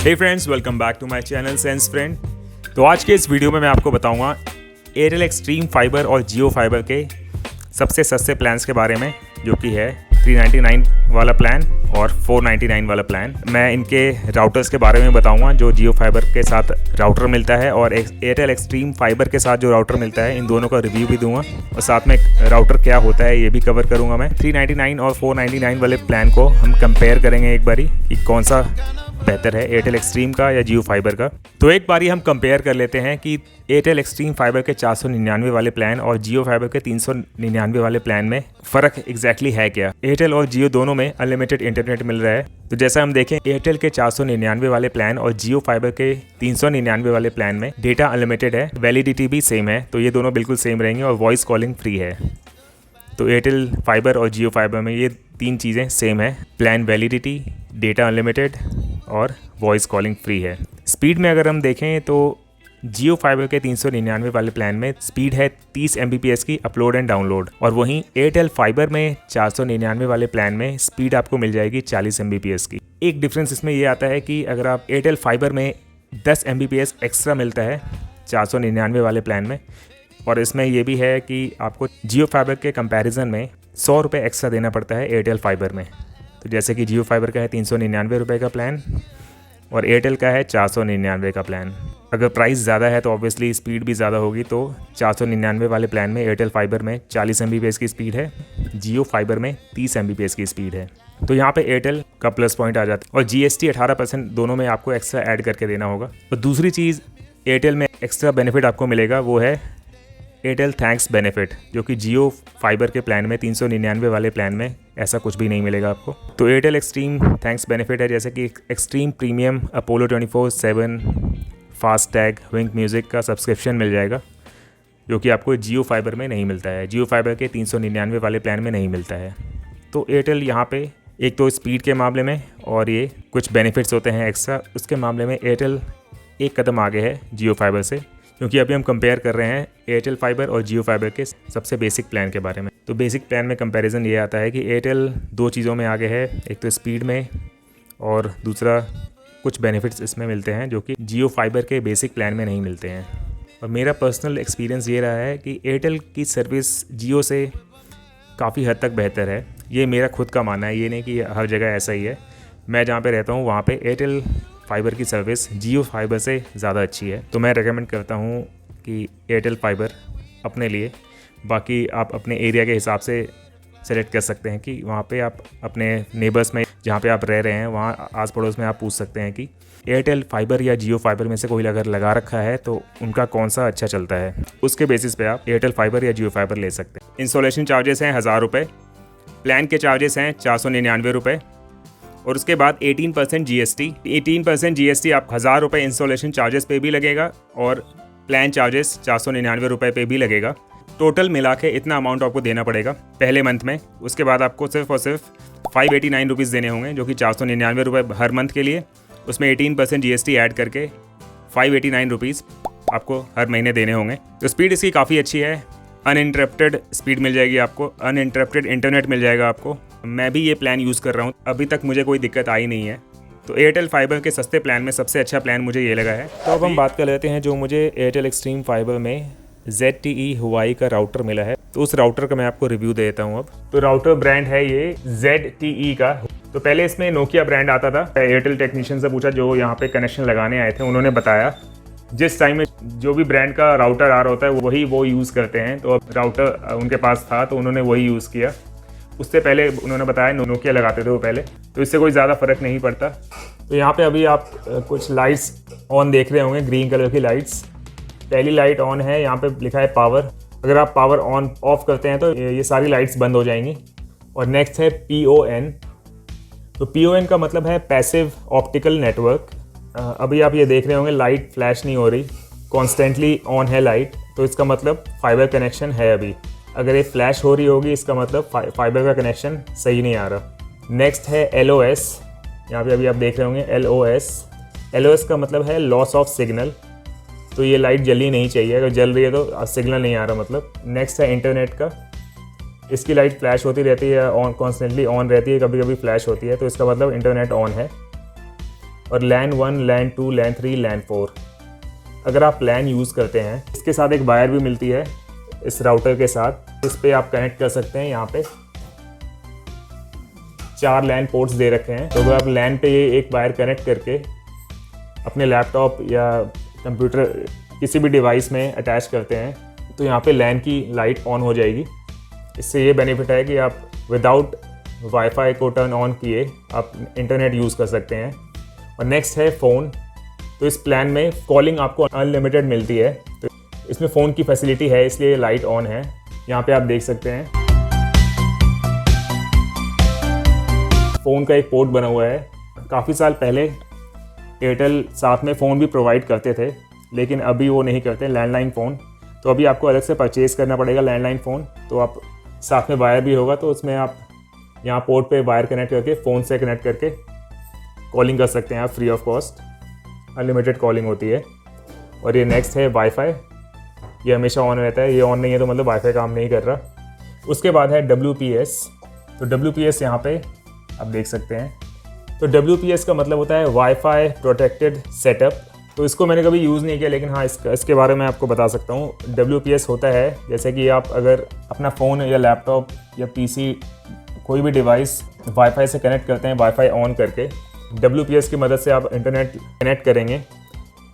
Hey friends, welcome back to my channel sense friend. तो आज के इस वीडियो में मैं आपको बताऊंगा एयरटेल एक्सट्रीम फाइबर और जियो फाइबर के सबसे सस्ते प्लान्स के बारे में, जो कि है 399 वाला प्लान और 499 वाला प्लान। मैं इनके राउटर्स के बारे में बताऊंगा, जो जियो फाइबर के साथ राउटर मिलता है और एयरटेल एक्सट्रीम फाइबर के साथ जो राउटर मिलता है, इन दोनों का रिव्यू भी दूंगा और साथ में राउटर क्या होता है ये भी कवर करूंगा मैं। 399 और 499 वाले प्लान को हम कंपेयर करेंगे एक बारी कि कौन सा बेहतर है, एयरटेल एक्सट्रीम का या जियो फाइबर का। तो एक बारी हम कंपेयर कर लेते हैं कि एयरटेल एक्सट्रीम फाइबर के 499 वाले प्लान और जियो फाइबर के 399 वाले प्लान में फ़र्क एग्जैक्टली है क्या। एयरटेल और जियो दोनों में अनलिमिटेड इंटरनेट मिल रहा है। तो जैसा हम देखें, एयरटेल के 499 वाले प्लान और जियो फाइबर के 399 वाले प्लान में डेटा अनलिमिटेड है, वैलिडिटी भी सेम है, तो ये दोनों बिल्कुल सेम रहेंगे और वॉइस कॉलिंग फ्री है। तो एयरटेल फाइबर और जियो फाइबर में ये तीन चीज़ें सेम है, प्लान वैलिडिटी, डेटा अनलिमिटेड और वॉइस कॉलिंग फ्री है। स्पीड में अगर हम देखें तो जियो फाइबर के 399 वाले प्लान में स्पीड है 30 Mbps की अपलोड एंड डाउनलोड, और वहीं एयरटेल फाइबर में 499 वाले प्लान में स्पीड आपको मिल जाएगी 40 Mbps की। एक डिफरेंस इसमें ये आता है कि अगर आप एयरटेल फाइबर में 10 Mbps एक्स्ट्रा मिलता है 499 वाले प्लान में, और इसमें यह भी है कि आपको जियो फाइबर के कंपैरिजन में 100 रुपये एक्स्ट्रा देना पड़ता है एयरटेल फाइबर में। तो जैसे कि जियो फाइबर का है 399 रुपये का प्लान और एयरटेल का है 499 का प्लान। अगर प्राइस ज़्यादा है तो ऑब्वियसली स्पीड भी ज़्यादा होगी, तो 499 वाले प्लान में एयरटेल फाइबर में 40 Mbps की स्पीड है, जियो फाइबर में 30 Mbps की स्पीड है। तो यहाँ पे एयरटेल का प्लस पॉइंट आ जाता है और GST 18% दोनों में आपको एक्स्ट्रा ऐड करके देना होगा। और दूसरी चीज़ एयरटेल में एक्स्ट्रा बेनिफिट आपको मिलेगा वो है एयरटेल थैंक्स बेनिफिट, जो कि जियो फाइबर के प्लान में 399 वाले प्लान में ऐसा कुछ भी नहीं मिलेगा आपको। तो एयरटेल एक्सट्रीम थैंक्स बेनिफिट है, जैसे कि एक्सट्रीम प्रीमियम अपोलो 24/7 फास्टैग विंक म्यूज़िक का सब्सक्रिप्शन मिल जाएगा, जो कि आपको जियो फाइबर में नहीं मिलता है, जियो फाइबर के 399 वाले प्लान में नहीं मिलता है। तो एयरटेल यहाँ पे एक तो स्पीड के मामले में और ये कुछ बेनिफिट्स होते हैं एक्स्ट्रा, उसके मामले में एयरटेल एक कदम आगे है जियो फाइबर से, क्योंकि अभी हम कंपेयर कर रहे हैं एयरटेल फाइबर और जियो फाइबर के सबसे बेसिक प्लान के बारे में। तो बेसिक प्लान में कंपैरिजन ये आता है कि एयरटेल दो चीज़ों में आगे है, एक तो स्पीड में और दूसरा कुछ बेनिफिट्स इसमें मिलते हैं जो कि जियो फाइबर के बेसिक प्लान में नहीं मिलते हैं। और मेरा पर्सनल एक्सपीरियंस ये रहा है कि एयरटेल की सर्विस जियो से काफ़ी हद तक बेहतर है। ये मेरा खुद का मानना है, ये नहीं कि हर जगह ऐसा ही है। मैं जहाँ पे रहता हूँ वहाँ पे एयरटेल फाइबर की सर्विस जियो फाइबर से ज़्यादा अच्छी है। तो मैं रेकमेंड करता हूँ कि एयरटेल फाइबर अपने लिए, बाकी आप अपने एरिया के हिसाब से सेलेक्ट कर सकते हैं कि वहाँ पे आप अपने नेबर्स में जहाँ पे आप रह रहे हैं वहाँ आस पड़ोस में आप पूछ सकते हैं कि एयरटेल फाइबर या जियो फाइबर में से कोई अगर लगा रखा है तो उनका कौन सा अच्छा चलता है, उसके बेसिस पे आप एयरटेल फाइबर या जियो फाइबर ले सकते हैं। इंस्टॉलेशन चार्जेस हैं 1000 रुपये, प्लान के चार्जेस हैं 499 रुपये और उसके बाद 18% GST। 18% GST आप 1000 रुपये इंस्टॉलेशन चार्जेस पे भी लगेगा और प्लान चार्जेस 499 रुपये पे भी लगेगा। टोटल मिला के इतना अमाउंट आपको देना पड़ेगा पहले मंथ में। उसके बाद आपको सिर्फ और सिर्फ 589 रुपीज़ देने होंगे, जो कि 499 रुपये हर मंथ के लिए, उसमें 18% GST ऐड करके 589 रुपीज़ आपको हर महीने देने होंगे। तो स्पीड इसकी काफ़ी अच्छी है, अनइंटरप्टेड स्पीड मिल जाएगी आपको, अनइंटरप्टेड इंटरनेट मिल जाएगा आपको। मैं भी ये प्लान यूज़ कर रहा हूँ, अभी तक मुझे कोई दिक्कत आई नहीं है। तो एयरटेल फाइबर के सस्ते प्लान में सबसे अच्छा प्लान मुझे ये लगा है। तो अब हम बात कर लेते हैं जो मुझे एयरटेल एक्सट्रीम फाइबर में ZTE हुआई का राउटर मिला है। तो उस राउटर का मैं आपको रिव्यू दे देता हूँ अब। तो राउटर ब्रांड है ये ZTE का। तो पहले इसमें नोकिया ब्रांड आता था। एयरटेल टेक्नीशियन से पूछा जो यहाँ पे कनेक्शन लगाने आए थे, उन्होंने बताया जिस टाइम में जो भी ब्रांड का राउटर आ रहा होता है वही वो यूज़ करते हैं। तो अब राउटर उनके पास था तो उन्होंने वही यूज़ किया। उससे पहले उन्होंने बताया नोकिया लगाते थे वो पहले, तो इससे कोई ज़्यादा फ़र्क नहीं पड़ता। तो यहाँ पे अभी आप कुछ लाइट्स ऑन देख रहे होंगे, ग्रीन कलर की लाइट्स। पहली लाइट ऑन है, यहाँ पे लिखा है पावर। अगर आप पावर ऑन ऑफ करते हैं तो ये सारी लाइट्स बंद हो जाएंगी। और नेक्स्ट है PON। तो PON का मतलब है पैसिव ऑप्टिकल नेटवर्क। अभी आप ये देख रहे होंगे लाइट फ्लैश नहीं हो रही, कॉन्स्टेंटली ऑन है लाइट, तो इसका मतलब फाइबर कनेक्शन है। अभी अगर ये फ्लैश हो रही होगी इसका मतलब फाइबर का कनेक्शन सही नहीं आ रहा। नेक्स्ट है LOS। यहाँ पे अभी आप देख रहे होंगे LOS का मतलब है लॉस ऑफ सिग्नल। तो ये लाइट जली नहीं चाहिए, अगर जल रही है तो सिग्नल नहीं आ रहा मतलब। नेक्स्ट है इंटरनेट का। इसकी लाइट फ्लैश होती रहती है, ऑन कॉन्स्टेंटली ऑन रहती है, कभी कभी फ्लैश होती है, तो इसका मतलब इंटरनेट ऑन है। और लैन 1, लैन 2, लैन 3, लैन 4। अगर आप लैन यूज़ करते हैं, इसके साथ एक वायर भी मिलती है इस राउटर के साथ, इस पे आप कनेक्ट कर सकते हैं। यहाँ पे 4 लैन पोर्ट्स दे रखे हैं, तो अगर आप लैन पे ये एक वायर कनेक्ट करके अपने लैपटॉप या कंप्यूटर किसी भी डिवाइस में अटैच करते हैं, तो यहाँ पे लैन की लाइट ऑन हो जाएगी। इससे ये बेनिफिट है कि आप विदाउट वाईफाई को टर्न ऑन किए आप इंटरनेट यूज़ कर सकते हैं। और नेक्स्ट है फ़ोन। तो इस प्लान में कॉलिंग आपको अनलिमिटेड मिलती है, तो इसमें फ़ोन की फैसिलिटी है, इसलिए लाइट ऑन है। यहाँ पे आप देख सकते हैं फ़ोन का एक पोर्ट बना हुआ है। काफ़ी साल पहले एयरटेल साथ में फ़ोन भी प्रोवाइड करते थे, लेकिन अभी वो नहीं करते, लैंडलाइन फ़ोन। तो अभी आपको अलग से परचेज़ करना पड़ेगा लैंडलाइन फ़ोन। तो आप साथ में वायर भी होगा, तो उसमें आप यहाँ पोर्ट पे वायर कनेक्ट करके फ़ोन से कनेक्ट करके कॉलिंग कर सकते हैं आप free of cost. Unlimited calling होती है। और ये नेक्स्ट है वाईफाई। ये हमेशा ऑन रहता है, ये ऑन नहीं है तो मतलब वाईफाई काम नहीं कर रहा। उसके बाद है WPS। तो WPS यहाँ पे आप देख सकते हैं। तो WPS का मतलब होता है वाईफाई प्रोटेक्टेड सेटअप। तो इसको मैंने कभी यूज़ नहीं किया, लेकिन हाँ इसके बारे में आपको बता सकता हूँ। WPS होता है जैसे कि आप अगर अपना फ़ोन या लैपटॉप या PC कोई भी डिवाइस वाईफाई से कनेक्ट करते हैं, वाईफाई ऑन करके WPS की मदद से आप इंटरनेट कनेक्ट करेंगे,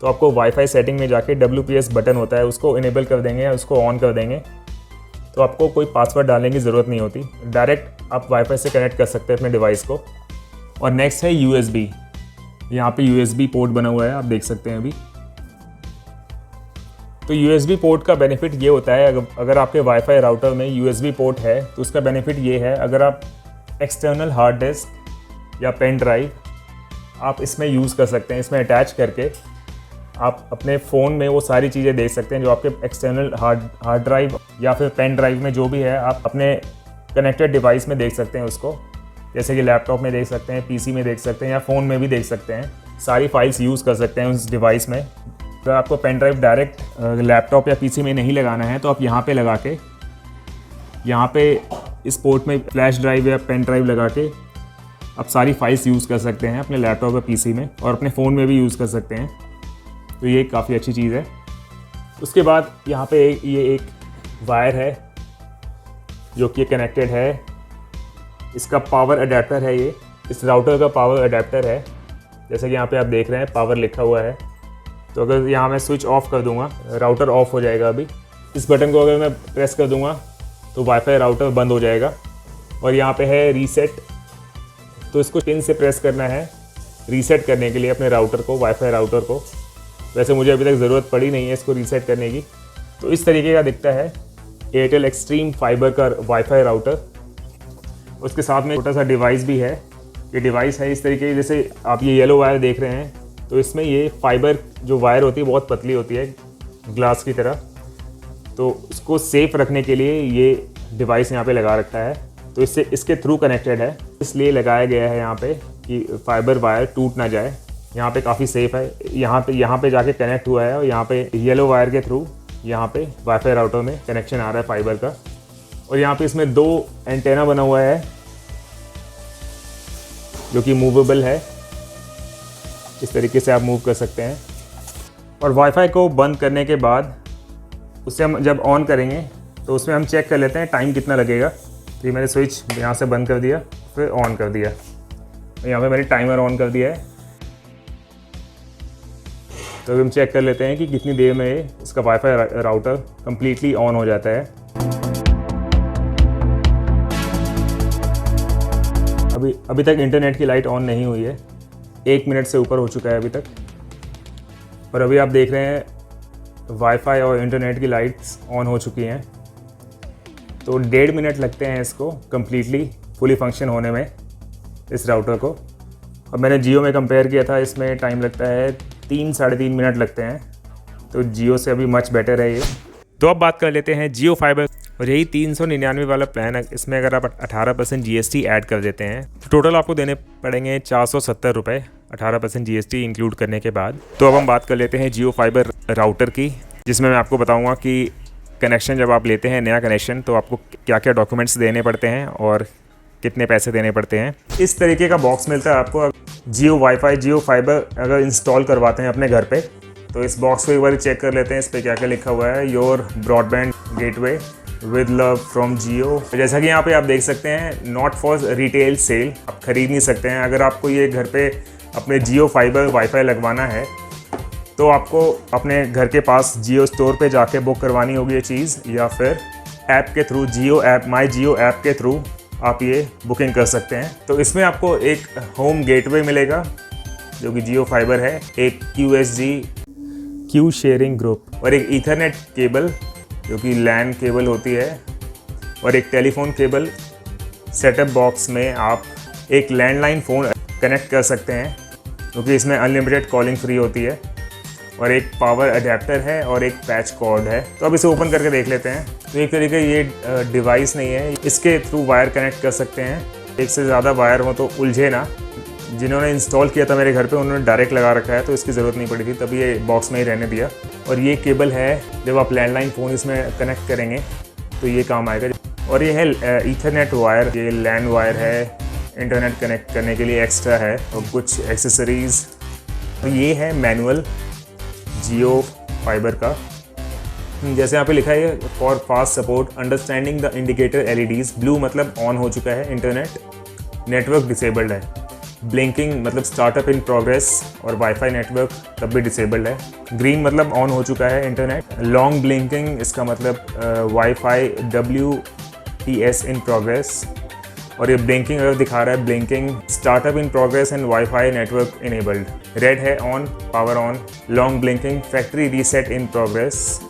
तो आपको वाईफाई सेटिंग में जाके WPS बटन होता है, उसको इनेबल कर देंगे या उसको ऑन कर देंगे, तो आपको कोई पासवर्ड डालने की ज़रूरत नहीं होती। डायरेक्ट आप वाईफाई से कनेक्ट कर सकते हैं अपने डिवाइस को। और नेक्स्ट है USB। यहाँ पे USB पोर्ट बना हुआ है, आप देख सकते हैं अभी। तो USB पोर्ट का बेनिफिट ये होता है, अगर आपके वाईफाई राउटर में USB पोर्ट है तो उसका बेनिफिट ये है, अगर आप एक्सटर्नल हार्ड डिस्क या पेन ड्राइव आप इसमें यूज़ कर सकते हैं। इसमें अटैच करके आप अपने फ़ोन में वो सारी चीज़ें देख सकते हैं जो आपके एक्सटर्नल हार्ड ड्राइव या फिर पेन ड्राइव में जो भी है, आप अपने कनेक्टेड डिवाइस में देख सकते हैं उसको। जैसे कि लैपटॉप में देख सकते हैं, PC में देख सकते हैं या फ़ोन में भी देख सकते हैं। सारी फाइल्स यूज़ कर सकते हैं उस डिवाइस में। अगर आपको पेन ड्राइव डायरेक्ट लैपटॉप या PC में नहीं लगाना है, तो आप यहाँ पे लगा के, यहाँ पे इस पोर्ट में फ्लैश ड्राइव या पेन ड्राइव लगा के आप सारी फाइल्स यूज़ कर सकते हैं अपने लैपटॉप या PC में, और अपने फ़ोन में भी यूज़ कर सकते हैं। तो ये काफ़ी अच्छी चीज़ है। उसके बाद यहाँ पे ये एक वायर है जो कि कनेक्टेड है, इसका पावर अडेप्टर है। ये इस राउटर का पावर अडेप्टर है। जैसे कि यहाँ पे आप देख रहे हैं पावर लिखा हुआ है। तो अगर यहाँ मैं स्विच ऑफ कर दूँगा, राउटर ऑफ हो जाएगा। अभी इस बटन को अगर मैं प्रेस कर दूँगा तो वाईफाई राउटर बंद हो जाएगा। और यहाँ पे है रीसेट। तो इसको पिन से प्रेस करना है रीसेट करने के लिए अपने राउटर को, वाईफाई राउटर को। वैसे मुझे अभी तक ज़रूरत पड़ी नहीं है इसको रीसेट करने की। तो इस तरीके का दिखता है एयरटेल एक्सट्रीम फाइबर का वाईफाई राउटर। उसके साथ में छोटा सा डिवाइस भी है। ये डिवाइस है इस तरीके, जैसे आप ये येलो वायर देख रहे हैं, तो इसमें ये फाइबर जो वायर होती है बहुत पतली होती है, ग्लास की तरह। तो उसको सेफ रखने के लिए ये डिवाइस यहाँ पे लगा रखा है। तो इससे इसके थ्रू कनेक्टेड है, इसलिए लगाया गया है यहाँ पे कि फाइबर वायर टूट ना जाए। यहाँ पे काफ़ी सेफ है। यहाँ पे जाके कनेक्ट हुआ है और यहाँ पे येलो वायर के थ्रू यहाँ पे वाईफाई राउटर में कनेक्शन आ रहा है फाइबर का। और यहाँ पे इसमें 2 एंटेना बना हुआ है जो कि मूवेबल है। इस तरीके से आप मूव कर सकते हैं। और वाईफाई को बंद करने के बाद उसे हम जब ऑन करेंगे तो उसमें हम चेक कर लेते हैं टाइम कितना लगेगा। तो ये मैंने स्विच यहाँ से बंद कर दिया, फिर ऑन कर दिया। यहाँ पे मैंने टाइमर ऑन कर दिया है। तो हम चेक कर लेते हैं कि कितनी देर में इसका वाईफाई राउटर कम्प्लीटली ऑन हो जाता है। अभी तक इंटरनेट की लाइट ऑन नहीं हुई है। 1 मिनट से ऊपर हो चुका है अभी तक। और अभी आप देख रहे हैं वाईफाई और इंटरनेट की लाइट्स ऑन हो चुकी हैं। तो 1.5 मिनट लगते हैं इसको कम्प्लीटली फुली फंक्शन होने में, इस राउटर को। और मैंने जियो में कंपेयर किया था, इसमें टाइम लगता है 3-3.5 मिनट लगते हैं। तो जियो से अभी मच बेटर है ये। तो अब बात कर लेते हैं जियो फाइबर। और यही 399 वाला प्लान है। इसमें अगर आप 18% GST ऐड कर देते हैं तो टोटल आपको देने पड़ेंगे 470 रुपये, 18% GST इंक्लूड करने के बाद। तो अब हम बात कर लेते हैं जियो फाइबर राउटर की, जिसमें मैं आपको बताऊंगा कि कनेक्शन जब आप लेते हैं नया कनेक्शन, तो आपको क्या क्या डॉक्यूमेंट्स देने पड़ते हैं और कितने पैसे देने पड़ते हैं। इस तरीके का बॉक्स मिलता है आपको। जियो वाईफाई, जियो फाइबर अगर इंस्टॉल करवाते हैं अपने घर पे, तो इस बॉक्स को एक बार चेक कर लेते हैं इस पर क्या क्या लिखा हुआ है। Your broadband gateway with love from Jio. जैसा कि यहाँ पे आप देख सकते हैं, नॉट फॉर रिटेल सेल, आप खरीद नहीं सकते हैं। अगर आपको ये घर पे अपने जियो फाइबर वाईफाई लगवाना है तो आपको अपने घर के पास जियो स्टोर पे जाके बुक करवानी होगी ये चीज़, या फिर ऐप के थ्रू, जियो ऐप, माई जियो ऐप के थ्रू आप ये बुकिंग कर सकते हैं। तो इसमें आपको एक होम गेटवे मिलेगा जो कि जियो फाइबर है, एक क्यू शेयरिंग ग्रुप और एक ईथरनेट केबल जो कि लैन केबल होती है, और एक टेलीफोन केबल। सेटअप बॉक्स में आप एक लैंडलाइन फ़ोन कनेक्ट कर सकते हैं क्योंकि इसमें अनलिमिटेड कॉलिंग फ्री होती है, और एक पावर अडेप्टर है और एक पैच कॉर्ड है। तो अब इसे ओपन करके देख लेते हैं। तो एक तरीके ये डिवाइस नहीं है, इसके थ्रू वायर कनेक्ट कर सकते हैं। एक से ज़्यादा वायर हो तो उलझे ना। जिन्होंने इंस्टॉल किया था मेरे घर पे उन्होंने डायरेक्ट लगा रखा है, तो इसकी ज़रूरत नहीं पड़ी थी, तभी ये बॉक्स में ही रहने दिया। और ये केबल है, जब आप लैंडलाइन फ़ोन इसमें कनेक्ट करेंगे तो ये काम आएगा। और ये है ईथरनेट वायर, ये लैन वायर है, इंटरनेट कनेक्ट करने के लिए एक्स्ट्रा है, और कुछ एक्सेसरीज़। तो ये है मैनुअल जियो फाइबर का। जैसे यहाँ पे लिखा है, for fast support understanding the indicator LEDs. Blue मतलब ऑन हो चुका है इंटरनेट, नेटवर्क डिसेबल्ड है। ब्लिंकिंग मतलब स्टार्टअप इन प्रोग्रेस, और वाईफाई नेटवर्क तब भी डिसेबल्ड है। ग्रीन मतलब ऑन हो चुका है इंटरनेट। लॉन्ग ब्लिंकिंग इसका मतलब वाईफाई WTS इन प्रोग्रेस, और ये ब्लिंकिंग अगर दिखा रहा है, blinking startup in progress and wifi network enabled. Red है on, power on. Long blinking factory reset in progress.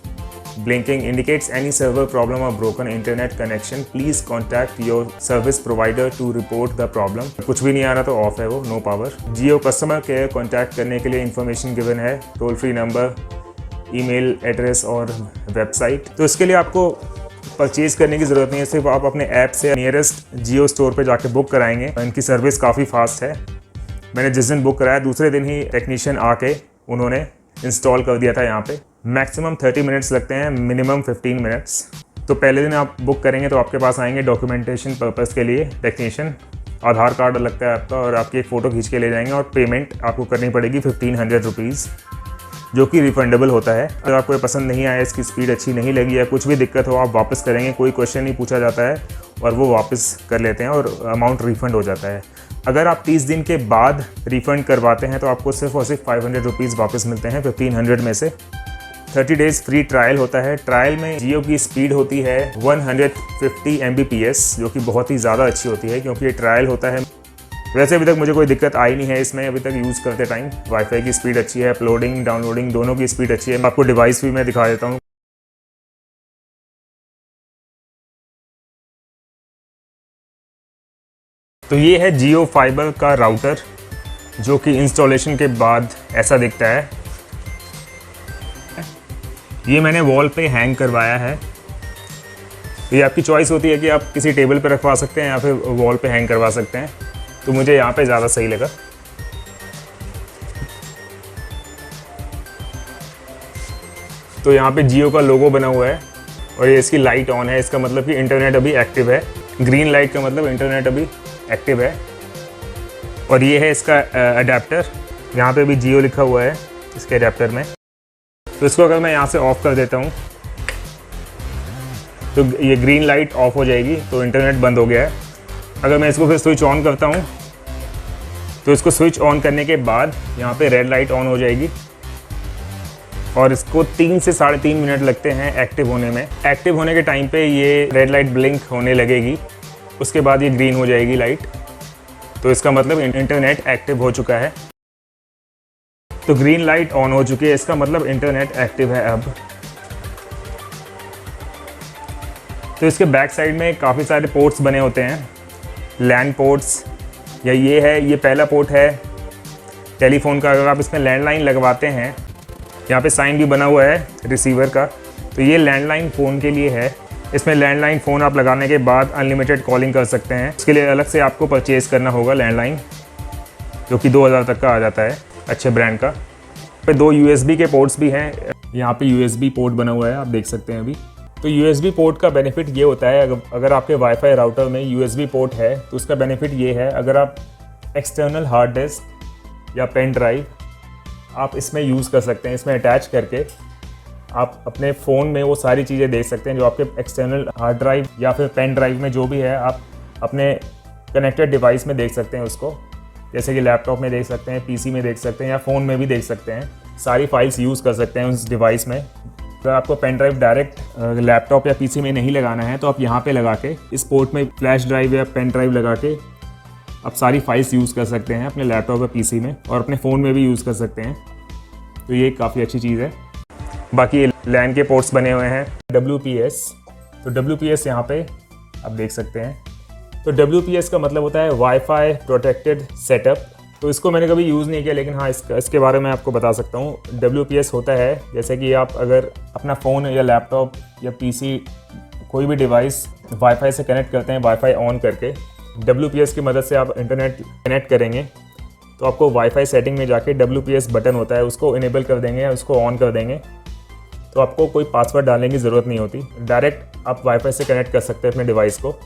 Blinking indicates any server problem or broken internet connection. Please contact your service provider to report the problem. कुछ भी नहीं आ रहा तो of है वो, no power. जियो customer care contact करने के लिए इन्फॉर्मेशन गिवन है, toll free number, email address और वेबसाइट। तो इसके लिए आपको परचेज़ करने की ज़रूरत नहीं है, सिर्फ आप अपने ऐप से नियरेस्ट जियो स्टोर पे जाके बुक कराएंगे। इनकी सर्विस काफ़ी फास्ट है। मैंने जिस दिन बुक कराया दूसरे दिन ही टेक्नीशियन आके उन्होंने इंस्टॉल कर दिया था। यहाँ पे मैक्सिमम 30 मिनट्स लगते हैं, मिनिमम 15 मिनट्स। तो पहले दिन आप बुक करेंगे तो आपके पास आएंगे डॉक्यूमेंटेशन पर्पज़ के लिए टेक्नीशियन। आधार कार्ड लगता है आपका, और आपकी एक फ़ोटो खींच के ले जाएंगे, और पेमेंट आपको करनी पड़ेगी 1500 रुपीज़, जो कि रिफंडेबल होता है। अगर आपको ये पसंद नहीं आया, इसकी स्पीड अच्छी नहीं लगी या कुछ भी दिक्कत हो, आप वापस करेंगे, कोई क्वेश्चन नहीं पूछा जाता है, और वो वापस कर लेते हैं और अमाउंट रिफ़ंड हो जाता है। अगर आप 30 दिन के बाद रिफ़ंड करवाते हैं तो आपको सिर्फ और सिर्फ 500 रुपीज़ वापस मिलते हैं 1500 में से। 30 डेज़ फ्री ट्रायल होता है। ट्रायल में जियो की स्पीड होती है 150 Mbps, जो कि बहुत ही ज़्यादा अच्छी होती है क्योंकि ये ट्रायल होता है। वैसे अभी तक मुझे कोई दिक्कत आई नहीं है इसमें, अभी तक यूज़ करते टाइम। वाईफाई की स्पीड अच्छी है, अपलोडिंग डाउनलोडिंग दोनों की स्पीड अच्छी है। आपको डिवाइस भी मैं दिखा देता हूँ। तो ये है जियो फाइबर का राउटर, जो कि इंस्टॉलेशन के बाद ऐसा दिखता है। ये मैंने वॉल पे हैंग करवाया है। तो ये आपकी चॉइस होती है कि आप किसी टेबल पे रखवा सकते हैं या फिर वॉल पे हैंग करवा सकते हैं। तो मुझे यहाँ पे ज़्यादा सही लगा। तो यहाँ पे जियो का लोगो बना हुआ है, और ये इसकी लाइट ऑन है, इसका मतलब कि इंटरनेट अभी एक्टिव है। ग्रीन लाइट का मतलब इंटरनेट अभी एक्टिव है। और ये है इसका अडेप्टर, यहाँ पे भी जियो लिखा हुआ है इसके अडेप्टर में। तो इसको अगर मैं यहाँ से ऑफ़ कर देता हूँ तो ये ग्रीन लाइट ऑफ हो जाएगी, तो इंटरनेट बंद हो गया है। अगर मैं इसको फिर स्विच ऑन करता हूँ तो इसको स्विच ऑन करने के बाद यहाँ पे रेड लाइट ऑन हो जाएगी, और इसको 3 से 3.5 मिनट लगते हैं एक्टिव होने में। एक्टिव होने के टाइम पे ये रेड लाइट ब्लिंक होने लगेगी, उसके बाद ये ग्रीन हो जाएगी लाइट। तो इसका मतलब इंटरनेट एक्टिव हो चुका है। तो ग्रीन लाइट ऑन हो चुकी है, इसका मतलब इंटरनेट एक्टिव है अब। तो इसके बैक साइड में काफ़ी सारे पोर्ट्स बने होते हैं, लैंड पोर्ट्स, या ये है, ये पहला पोर्ट है टेलीफोन का। अगर आप इसमें लैंडलाइन लगवाते हैं, यहाँ पे साइन भी बना हुआ है रिसीवर का, तो ये लैंडलाइन फ़ोन के लिए है। इसमें लैंडलाइन फ़ोन आप लगाने के बाद अनलिमिटेड कॉलिंग कर सकते हैं। इसके लिए अलग से आपको परचेज़ करना होगा लैंडलाइन, जो कि 2000 तक का आ जाता है अच्छे ब्रांड का। पे 2 USB के पोर्ट्स भी हैं। यहाँ पे USB पोर्ट बना हुआ है, आप देख सकते हैं अभी। तो USB पोर्ट का बेनिफिट ये होता है, अगर आपके वाईफाई राउटर में USB पोर्ट है तो उसका बेनिफिट ये है, अगर आप एक्सटर्नल हार्ड डिस्क या पेन ड्राइव आप इसमें यूज़ कर सकते हैं। इसमें अटैच करके आप अपने फ़ोन में वो सारी चीज़ें देख सकते हैं जो आपके एक्सटर्नल हार्ड ड्राइव या फिर पेन ड्राइव में जो भी है, आप अपने कनेक्टेड डिवाइस में देख सकते हैं उसको। जैसे कि लैपटॉप में देख सकते हैं, PC में देख सकते हैं या फ़ोन में भी देख सकते हैं। सारी फाइल्स यूज़ कर सकते हैं उस डिवाइस में। अगर आपको पेन ड्राइव डायरेक्ट लैपटॉप या PC में नहीं लगाना है तो आप यहाँ पे लगा के इस पोर्ट में फ्लैश ड्राइव या पेन ड्राइव लगा के आप सारी फाइल्स यूज़ कर सकते हैं अपने लैपटॉप या PC में, और अपने फ़ोन में भी यूज़ कर सकते हैं। तो ये काफ़ी अच्छी चीज़ है। बाकी लैन के पोर्ट्स बने हुए हैं WPS। तो WPS यहाँ पे आप देख सकते हैं। तो WPS का मतलब होता है वाईफाई प्रोटेक्टेड सेटअप। तो इसको मैंने कभी यूज़ नहीं किया, लेकिन हाँ इसके बारे में आपको बता सकता हूँ। WPS होता है जैसे कि आप अगर अपना फ़ोन या लैपटॉप या PC कोई भी डिवाइस वाईफाई से कनेक्ट करते हैं, वाईफाई ऑन करके WPS की मदद से आप इंटरनेट कनेक्ट करेंगे तो आपको वाईफाई सेटिंग में जाके WPS बटन होता है, उसको इनेबल कर देंगे, उसको ऑन कर देंगे तो आपको कोई पासवर्ड डालने की ज़रूरत नहीं होती। डायरेक्ट आप वाईफाई से कनेक्ट कर सकते हैं अपने डिवाइस को।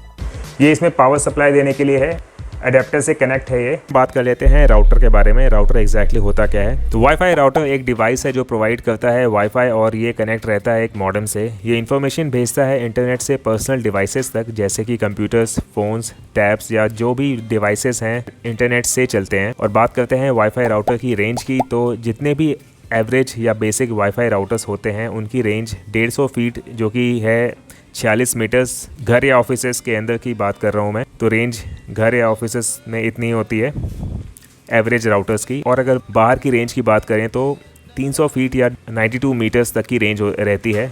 ये इसमें पावर सप्लाई देने के लिए है, अडेप्टर से कनेक्ट है। ये बात कर लेते हैं राउटर के बारे में। राउटर एग्जैक्टली होता क्या है? तो वाईफाई राउटर एक डिवाइस है जो प्रोवाइड करता है वाईफाई, और ये कनेक्ट रहता है एक मॉडेम से। ये इन्फॉर्मेशन भेजता है इंटरनेट से पर्सनल डिवाइसेस तक, जैसे कि कंप्यूटर्स, फ़ोन्स, टैब्स या जो भी डिवाइसेस हैं इंटरनेट से चलते हैं। और बात करते हैं वाईफाई राउटर की रेंज की, तो जितने भी एवरेज या बेसिक वाईफाई राउटर्स होते हैं उनकी रेंज 150 फीट जो कि है 46 मीटर्स। घर या ऑफिसेस के अंदर की बात कर रहा हूँ मैं, तो रेंज घर या ऑफिसेस में इतनी होती है एवरेज राउटर्स की। और अगर बाहर की रेंज की बात करें तो 300 फीट या 92 मीटर्स तक की रेंज रहती है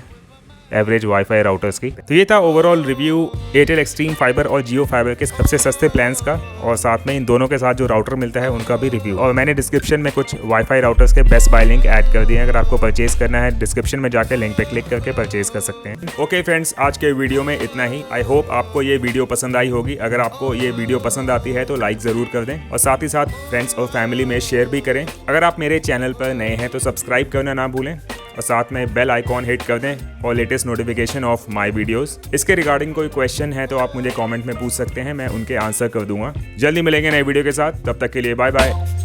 एवरेज वाईफाई राउटर्स की। तो ये था overall review Airtel extreme fibre और जियो फाइबर के सबसे सस्ते प्लान्स का, और साथ में इन दोनों के साथ जो राउटर मिलता है उनका भी रिव्यू। और मैंने डिस्क्रिप्शन में कुछ वाईफाई राउटर्स के बेस्ट बाय लिंक ऐड कर दिए हैं। अगर आपको परचेज करना है डिस्क्रिप्शन में जाकर लिंक पे क्लिक करके परचेज कर सकते हैं। ओके फ्रेंड्स, आज के वीडियो में इतना ही। आई होप आपको ये वीडियो पसंद आई होगी। अगर आपको ये वीडियो पसंद आती है तो लाइक ज़रूर कर दें, और साथ ही साथ फ्रेंड्स और फैमिली में शेयर भी करें। अगर आप मेरे चैनल पर नए हैं तो सब्सक्राइब करना ना भूलें, और साथ में बेल आइकॉन हिट कर दें और latest notification of my videos. इसके रिगार्डिंग कोई क्वेश्चन है तो आप मुझे कमेंट में पूछ सकते हैं, मैं उनके आंसर कर दूंगा। जल्दी मिलेंगे नए वीडियो के साथ, तब तक के लिए बाय बाय।